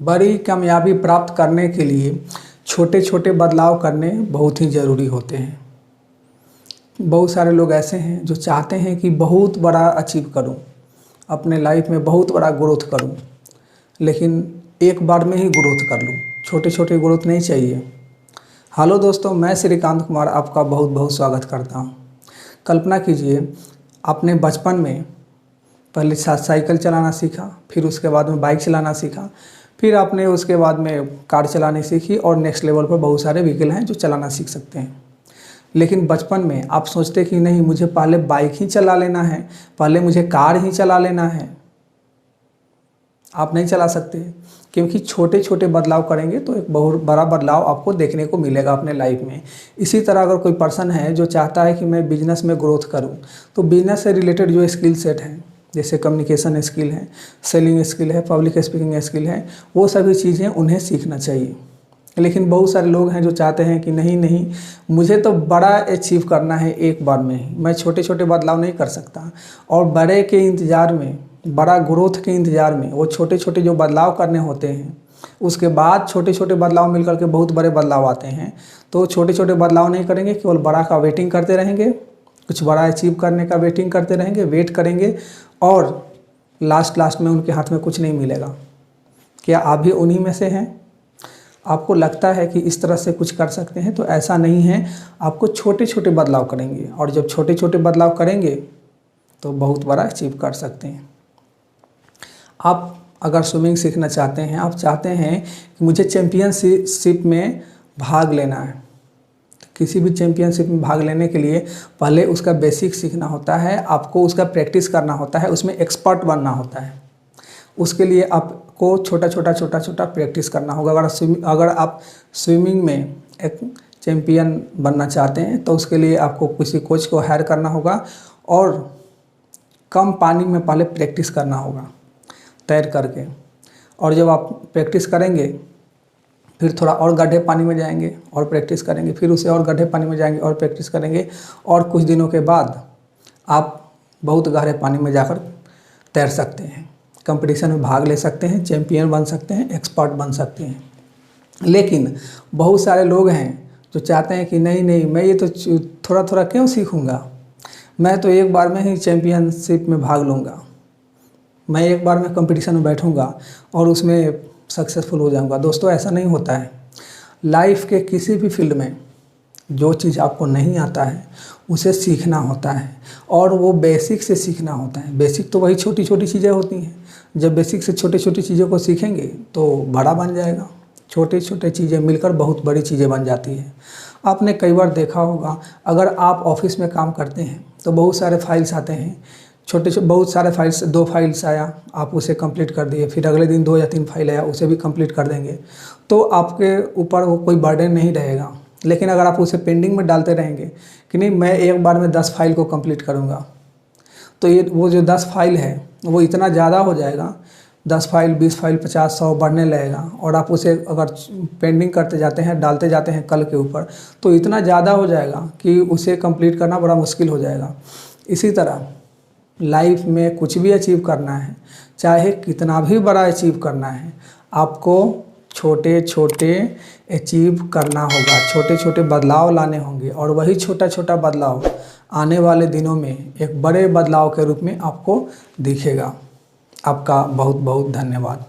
बड़ी कामयाबी प्राप्त करने के लिए छोटे छोटे बदलाव करने बहुत ही ज़रूरी होते हैं। बहुत सारे लोग ऐसे हैं जो चाहते हैं कि बहुत बड़ा अचीव करूं, अपने लाइफ में बहुत बड़ा ग्रोथ करूं, लेकिन एक बार में ही ग्रोथ कर लूं, छोटे छोटे ग्रोथ नहीं चाहिए। हेलो दोस्तों, मैं श्रीकांत कुमार आपका बहुत बहुत स्वागत करता हूं। कल्पना कीजिए, आपने बचपन में पहले साइकिल चलाना सीखा, फिर उसके बाद में बाइक चलाना सीखा, फिर आपने उसके बाद में कार चलानी सीखी और नेक्स्ट लेवल पर बहुत सारे व्हीकल हैं जो चलाना सीख सकते हैं। लेकिन बचपन में आप सोचते कि नहीं, मुझे पहले बाइक ही चला लेना है, पहले मुझे कार ही चला लेना है। आप नहीं चला सकते, क्योंकि छोटे छोटे बदलाव करेंगे तो एक बहुत बड़ा बदलाव आपको देखने को मिलेगा अपने लाइफ में। इसी तरह अगर कोई पर्सन है जो चाहता है कि मैं बिजनेस में ग्रोथ करूं, तो बिजनेस से रिलेटेड जो स्किल सेट हैं, जैसे कम्युनिकेशन स्किल है, सेलिंग स्किल है, पब्लिक स्पीकिंग स्किल है, वो सभी चीज़ें उन्हें सीखना चाहिए। लेकिन बहुत सारे लोग हैं जो चाहते हैं कि नहीं, मुझे तो बड़ा अचीव करना है एक बार में ही, मैं छोटे छोटे बदलाव नहीं कर सकता। और बड़े के इंतज़ार में, बड़ा ग्रोथ के इंतज़ार में वो छोटे छोटे जो बदलाव करने होते हैं, उसके बाद छोटे छोटे बदलाव मिलकर के बहुत बड़े बदलाव आते हैं। तो छोटे छोटे बदलाव नहीं करेंगे, केवल बड़ा का वेटिंग करते रहेंगे, कुछ बड़ा अचीव करने का वेटिंग करते रहेंगे, वेट करेंगे, और लास्ट में उनके हाथ में कुछ नहीं मिलेगा। क्या आप भी उन्हीं में से हैं? आपको लगता है कि इस तरह से कुछ कर सकते हैं, तो ऐसा नहीं है। आपको छोटे छोटे बदलाव करेंगे, और जब छोटे छोटे बदलाव करेंगे तो बहुत बड़ा अचीव कर सकते हैं। आप अगर स्विमिंग सीखना चाहते हैं, आप चाहते हैं कि मुझे चैम्पियनशिप में भाग लेना है, तो किसी भी चैम्पियनशिप में भाग लेने के लिए पहले उसका बेसिक सीखना होता है, आपको उसका प्रैक्टिस करना होता है, उसमें एक्सपर्ट बनना होता है। उसके लिए आपको छोटा छोटा प्रैक्टिस करना होगा। अगर आप स्विमिंग में एक चैम्पियन बनना चाहते हैं, तो उसके लिए आपको किसी कोच को हायर करना होगा, और कम पानी में पहले प्रैक्टिस करना होगा तैर करके। और जब आप प्रैक्टिस करेंगे, फिर थोड़ा और गड्ढे पानी में जाएंगे और प्रैक्टिस करेंगे, फिर उसे और गड्ढे पानी में जाएंगे और प्रैक्टिस करेंगे, और कुछ दिनों के बाद आप बहुत गहरे पानी में जाकर तैर सकते हैं, कंपटीशन में भाग ले सकते हैं, चैम्पियन बन सकते हैं, एक्सपर्ट बन सकते हैं। लेकिन बहुत सारे लोग हैं जो चाहते हैं कि नहीं, मैं ये तो थोड़ा थोड़ा क्यों सीखूंगा, मैं तो एक बार में ही चैम्पियनशिप में भाग लूँगा, मैं एक बार में कंपटीशन में बैठूंगा और उसमें सक्सेसफुल हो जाऊंगा। दोस्तों, ऐसा नहीं होता है। लाइफ के किसी भी फील्ड में जो चीज़ आपको नहीं आता है उसे सीखना होता है, और वो बेसिक से सीखना होता है। बेसिक तो वही छोटी छोटी चीज़ें होती हैं। जब बेसिक से छोटी छोटी चीज़ों को सीखेंगे तो बड़ा बन जाएगा। छोटे छोटे चीज़ें मिलकर बहुत बड़ी चीज़ें बन जाती हैं। आपने कई बार देखा होगा, अगर आप ऑफिस में काम करते हैं तो बहुत सारे फाइल्स आते हैं, बहुत सारे फाइल्स, 2 फाइल्स आया, आप उसे कंप्लीट कर दिए, फिर अगले दिन 2 या 3 फाइल आया, उसे भी कंप्लीट कर देंगे, तो आपके ऊपर वो कोई बर्डन नहीं रहेगा। लेकिन अगर आप उसे पेंडिंग में डालते रहेंगे कि नहीं, मैं एक बार में 10 फाइल को कंप्लीट करूँगा, तो ये वो जो 10 फाइल है वो इतना ज़्यादा हो जाएगा, 10 फाइल, 20 फाइल, 50, 100 बढ़ने लगेगा, और आप उसे अगर पेंडिंग करते जाते हैं, डालते जाते हैं कल के ऊपर, तो इतना ज़्यादा हो जाएगा कि उसे कंप्लीट करना बड़ा मुश्किल हो जाएगा। इसी तरह लाइफ में कुछ भी अचीव करना है, चाहे कितना भी बड़ा अचीव करना है, आपको छोटे छोटे अचीव करना होगा, छोटे छोटे बदलाव लाने होंगे, और वही छोटा छोटा बदलाव आने वाले दिनों में एक बड़े बदलाव के रूप में आपको दिखेगा। आपका बहुत बहुत धन्यवाद।